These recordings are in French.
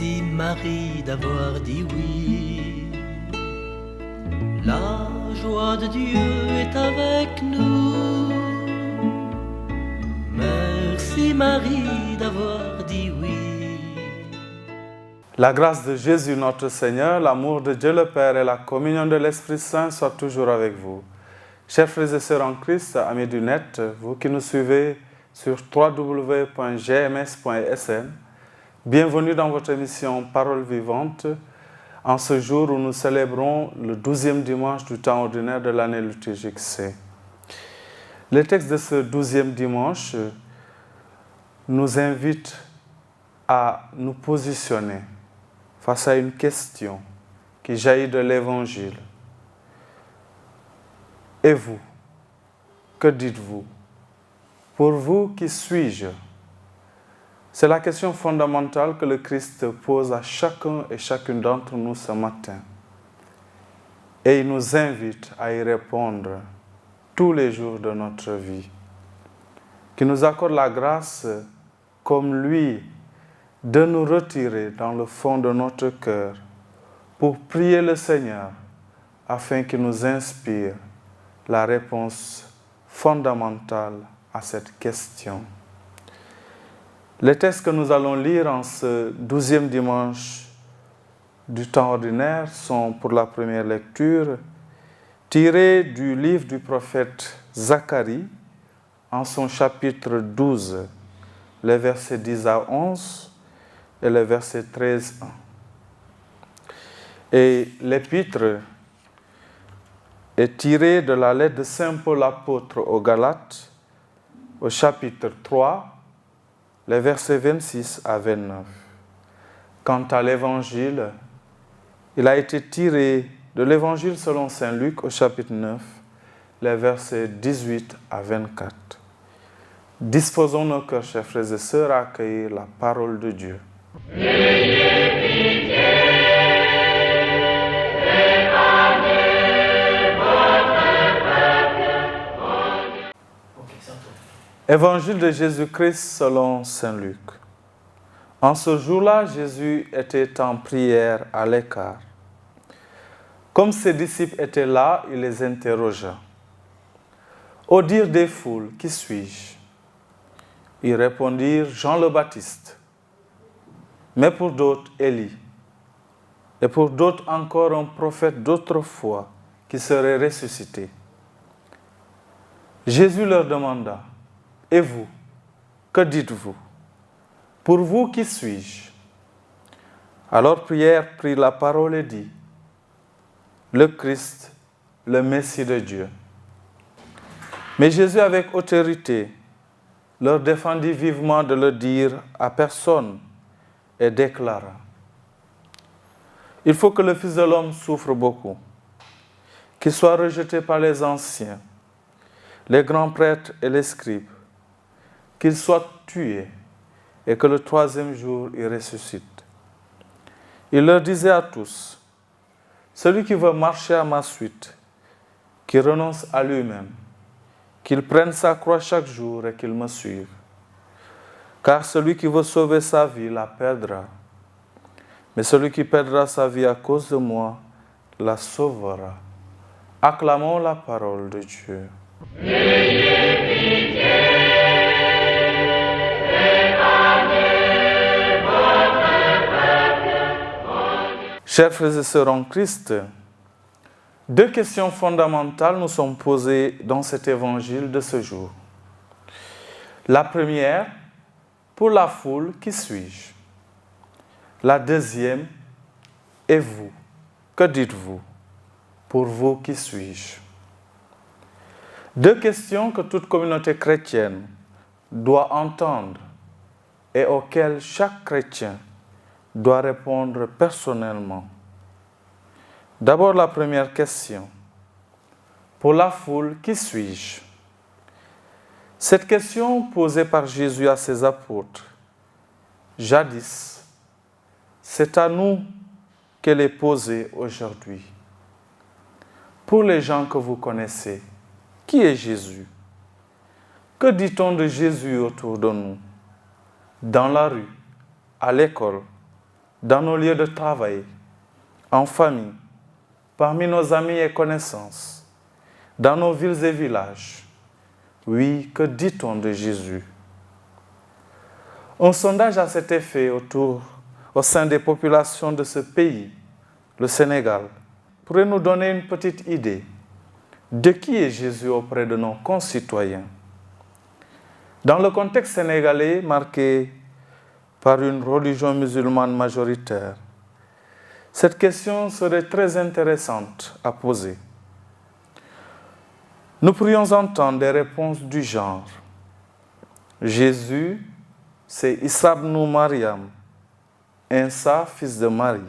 Merci Marie d'avoir dit oui. La joie de Dieu est avec nous. Merci Marie d'avoir dit oui. La grâce de Jésus notre Seigneur, l'amour de Dieu le Père et la communion de l'Esprit Saint soient toujours avec vous. Chers frères et sœurs en Christ, amis du net, vous qui nous suivez sur www.gms.sn, bienvenue dans votre émission Parole vivante, en ce jour où nous célébrons le 12e dimanche du temps ordinaire de l'année liturgique C. Le texte de ce 12e dimanche nous invite à nous positionner face à une question qui jaillit de l'Évangile. Et vous, que dites-vous? Pour vous, qui suis-je? C'est la question fondamentale que le Christ pose à chacun et chacune d'entre nous ce matin. Et il nous invite à y répondre tous les jours de notre vie. Qu'il nous accorde la grâce, comme lui, de nous retirer dans le fond de notre cœur pour prier le Seigneur afin qu'il nous inspire la réponse fondamentale à cette question. Les textes que nous allons lire en ce 12e dimanche du temps ordinaire sont, pour la première lecture, tirés du livre du prophète Zacharie, en son chapitre 12, les versets 10 à 11 et les versets 13 à 1. Et l'épître est tiré de la lettre de Saint Paul apôtre aux Galates, au chapitre 3, les versets 26 à 29. Quant à l'évangile, il a été tiré de l'évangile selon saint Luc au chapitre 9, les versets 18 à 24. Disposons nos cœurs, chers frères et sœurs, à accueillir la parole de Dieu. Évangile de Jésus-Christ selon saint Luc. En ce jour-là, Jésus était en prière à l'écart. Comme ses disciples étaient là, il les interrogea. Au dire des foules, qui suis-je? Ils répondirent, Jean le Baptiste. Mais pour d'autres, Élie. Et pour d'autres encore, un prophète d'autrefois qui serait ressuscité. Jésus leur demanda, et vous, que dites-vous? Pour vous, qui suis-je? Alors Pierre prit la parole et dit, le Christ, le Messie de Dieu. Mais Jésus, avec autorité, leur défendit vivement de le dire à personne et déclara, il faut que le Fils de l'homme souffre beaucoup, qu'il soit rejeté par les anciens, les grands prêtres et les scribes, qu'il soit tué et que le troisième jour il ressuscite. Il leur disait à tous, celui qui veut marcher à ma suite, qu'il renonce à lui-même, qu'il prenne sa croix chaque jour et qu'il me suive. Car celui qui veut sauver sa vie la perdra. Mais celui qui perdra sa vie à cause de moi la sauvera. Acclamons la parole de Dieu. Chers frères et sœurs en Christ, deux questions fondamentales nous sont posées dans cet évangile de ce jour. La première, pour la foule, qui suis-je? La deuxième, et vous, que dites-vous? Pour vous, qui suis-je? Deux questions que toute communauté chrétienne doit entendre et auxquelles chaque chrétien doit répondre personnellement. D'abord la première question. Pour la foule, qui suis-je? Cette question posée par Jésus à ses apôtres, jadis, c'est à nous qu'elle est posée aujourd'hui. Pour les gens que vous connaissez, qui est Jésus? Que dit-on de Jésus autour de nous? Dans la rue, à l'école, dans nos lieux de travail, en famille, parmi nos amis et connaissances, dans nos villes et villages. Oui, que dit-on de Jésus? Un sondage à cet effet au sein des populations de ce pays, le Sénégal, pourrait nous donner une petite idée de qui est Jésus auprès de nos concitoyens. Dans le contexte sénégalais marqué par une religion musulmane majoritaire, cette question serait très intéressante à poser. Nous pourrions entendre des réponses du genre: Jésus, c'est Issa ibn Maryam, Isa, fils de Marie,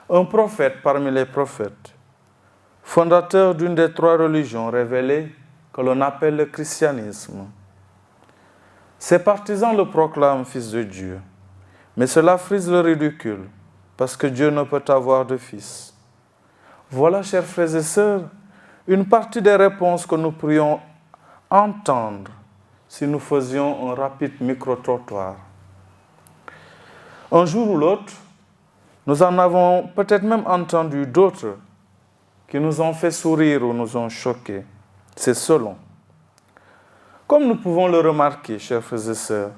un prophète parmi les prophètes, fondateur d'une des 3 religions révélées que l'on appelle le christianisme. Ses partisans le proclament fils de Dieu, mais cela frise le ridicule, parce que Dieu ne peut avoir de fils. Voilà, chers frères et sœurs, une partie des réponses que nous pourrions entendre si nous faisions un rapide micro-trottoir. Un jour ou l'autre, nous en avons peut-être même entendu d'autres qui nous ont fait sourire ou nous ont choqués. C'est selon. Comme nous pouvons le remarquer, chers frères et sœurs,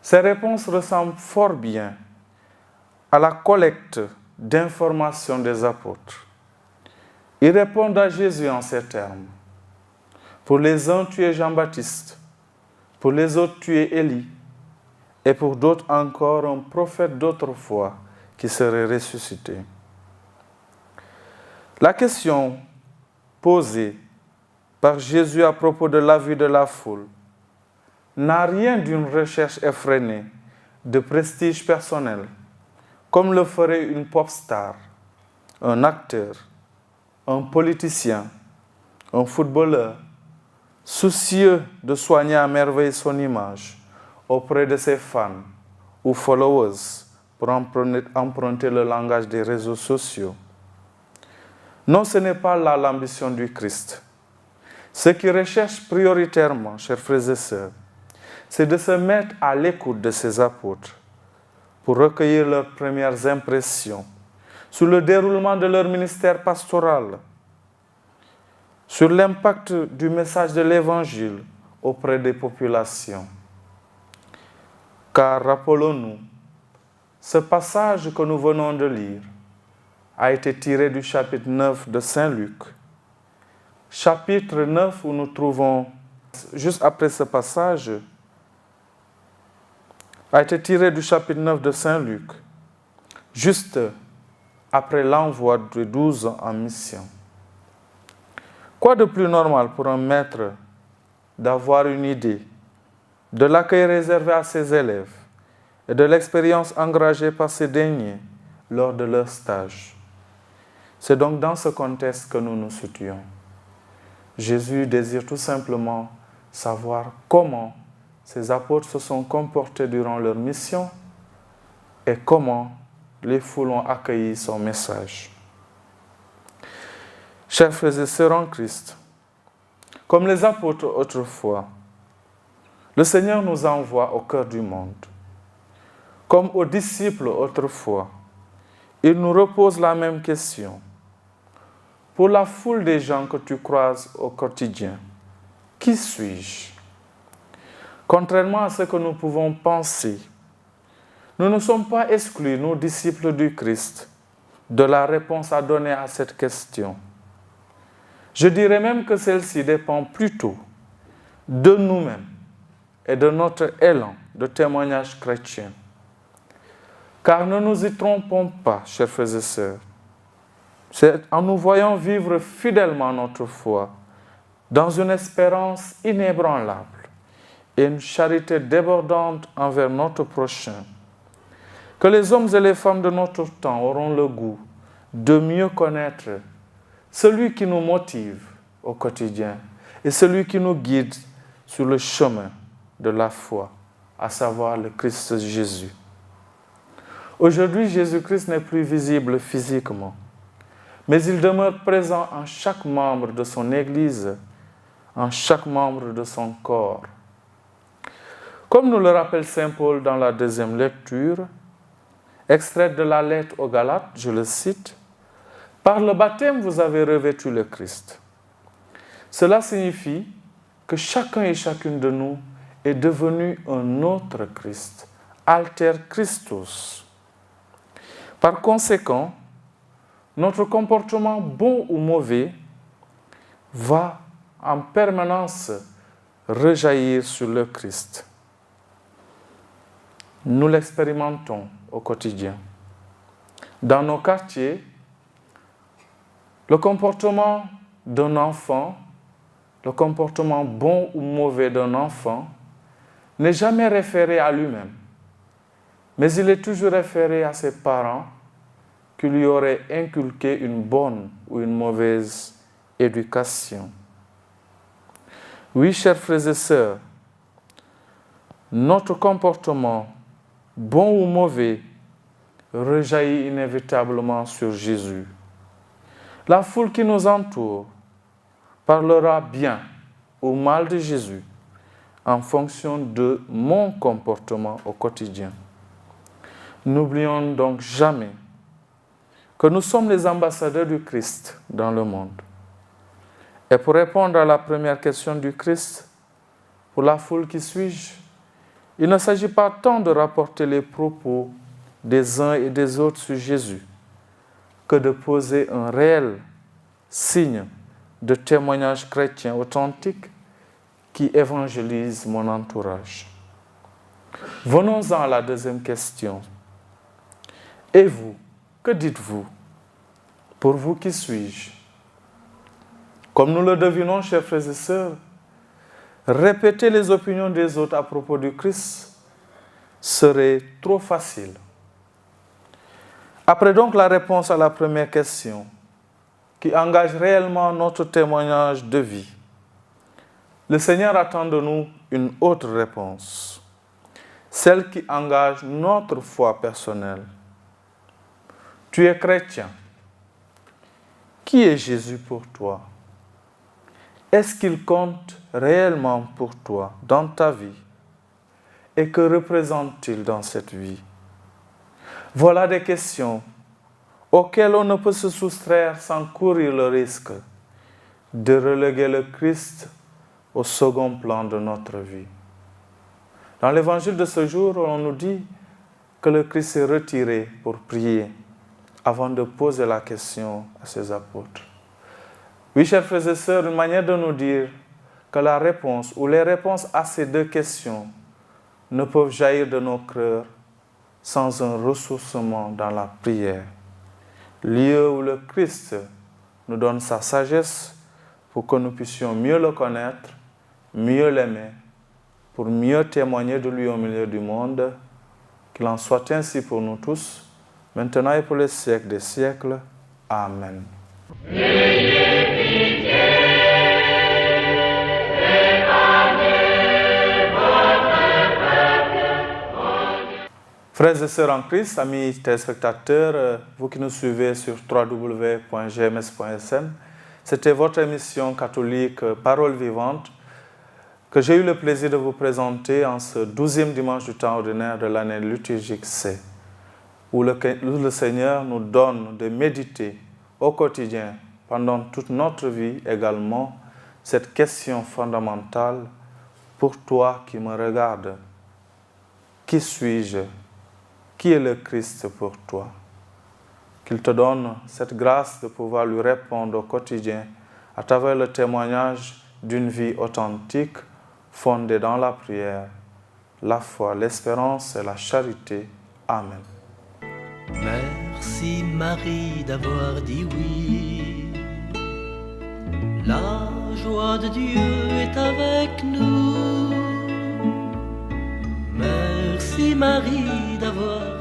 ces réponses ressemblent fort bien à la collecte d'informations des apôtres. Ils répondent à Jésus en ces termes. Pour les uns, tu es Jean-Baptiste. Pour les autres, tu es Élie. Et pour d'autres encore, un prophète d'autrefois qui serait ressuscité. La question posée par Jésus à propos de la vie de la foule n'a rien d'une recherche effrénée de prestige personnel, comme le ferait une pop star, un acteur, un politicien, un footballeur, soucieux de soigner à merveille son image auprès de ses fans ou followers, pour emprunter le langage des réseaux sociaux. Non, ce n'est pas là l'ambition du Christ. Ce qu'il recherche prioritairement, chers frères et sœurs, c'est de se mettre à l'écoute de ses apôtres pour recueillir leurs premières impressions sur le déroulement de leur ministère pastoral, sur l'impact du message de l'Évangile auprès des populations. Car, rappelons-nous, ce passage que nous venons de lire a été tiré du chapitre 9 de Saint Luc. Chapitre 9 où nous trouvons, juste après ce passage, a été tiré du chapitre 9 de Saint Luc, juste après l'envoi des 12 en mission. Quoi de plus normal pour un maître d'avoir une idée de l'accueil réservé à ses élèves et de l'expérience engagée par ces derniers lors de leur stage. C'est donc dans ce contexte que nous nous situons. Jésus désire tout simplement savoir comment ses apôtres se sont comportés durant leur mission et comment les foules ont accueilli son message. Chers frères et sœurs en Christ, comme les apôtres autrefois, le Seigneur nous envoie au cœur du monde. Comme aux disciples autrefois, il nous repose la même question. Pour la foule des gens que tu croises au quotidien, qui suis-je? Contrairement à ce que nous pouvons penser, nous ne sommes pas exclus, nous disciples du Christ, de la réponse à donner à cette question. Je dirais même que celle-ci dépend plutôt de nous-mêmes et de notre élan de témoignage chrétien. Car ne nous y trompons pas, chers frères et sœurs. C'est en nous voyant vivre fidèlement notre foi, dans une espérance inébranlable et une charité débordante envers notre prochain, que les hommes et les femmes de notre temps auront le goût de mieux connaître celui qui nous motive au quotidien et celui qui nous guide sur le chemin de la foi, à savoir le Christ Jésus. Aujourd'hui, Jésus-Christ n'est plus visible physiquement, mais il demeure présent en chaque membre de son Église, en chaque membre de son corps. Comme nous le rappelle saint Paul dans la deuxième lecture, extraite de la lettre aux Galates, je le cite, « Par le baptême, vous avez revêtu le Christ. » Cela signifie que chacun et chacune de nous est devenu un autre Christ, alter Christus. Par conséquent, notre comportement bon ou mauvais va en permanence rejaillir sur le Christ. Nous l'expérimentons au quotidien. Dans nos quartiers, le comportement d'un enfant, le comportement bon ou mauvais d'un enfant n'est jamais référé à lui-même, mais il est toujours référé à ses parents qui lui auraient inculqué une bonne ou une mauvaise éducation. Oui, chers frères et sœurs, notre comportement, bon ou mauvais, rejaillit inévitablement sur Jésus. La foule qui nous entoure parlera bien ou mal de Jésus en fonction de mon comportement au quotidien. N'oublions donc jamais que nous sommes les ambassadeurs du Christ dans le monde. Et pour répondre à la première question du Christ, pour la foule qui suis-je, il ne s'agit pas tant de rapporter les propos des uns et des autres sur Jésus que de poser un réel signe de témoignage chrétien authentique qui évangélise mon entourage. Venons-en à la deuxième question. Et vous, que dites-vous? Pour vous, qui suis-je? Comme nous le devinons, chers frères et sœurs, répéter les opinions des autres à propos du Christ serait trop facile. Après donc la réponse à la première question, qui engage réellement notre témoignage de vie, le Seigneur attend de nous une autre réponse, celle qui engage notre foi personnelle. Tu es chrétien. Qui est Jésus pour toi? Est-ce qu'il compte réellement pour toi dans ta vie? Et que représente-t-il dans cette vie? Voilà des questions auxquelles on ne peut se soustraire sans courir le risque de reléguer le Christ au second plan de notre vie. Dans l'évangile de ce jour, on nous dit que le Christ s'est retiré pour prier avant de poser la question à ses apôtres. Oui, chers frères et sœurs, une manière de nous dire que la réponse ou les réponses à ces deux questions ne peuvent jaillir de nos cœurs sans un ressourcement dans la prière, lieu où le Christ nous donne sa sagesse pour que nous puissions mieux le connaître, mieux l'aimer, pour mieux témoigner de lui au milieu du monde. Qu'il en soit ainsi pour nous tous, maintenant et pour les siècles des siècles. Amen. Frères et sœurs en Christ, amis téléspectateurs, vous qui nous suivez sur www.gms.sn, c'était votre émission catholique Parole vivante que j'ai eu le plaisir de vous présenter en ce 12e dimanche du temps ordinaire de l'année liturgique C, où le Seigneur nous donne de méditer au quotidien, pendant toute notre vie également, cette question fondamentale pour toi qui me regardes. Qui suis-je? Qui est le Christ pour toi? Qu'il te donne cette grâce de pouvoir lui répondre au quotidien à travers le témoignage d'une vie authentique fondée dans la prière, la foi, l'espérance et la charité. Amen. Merci Marie d'avoir dit oui. La joie de Dieu est avec nous. Merci Marie d'avoir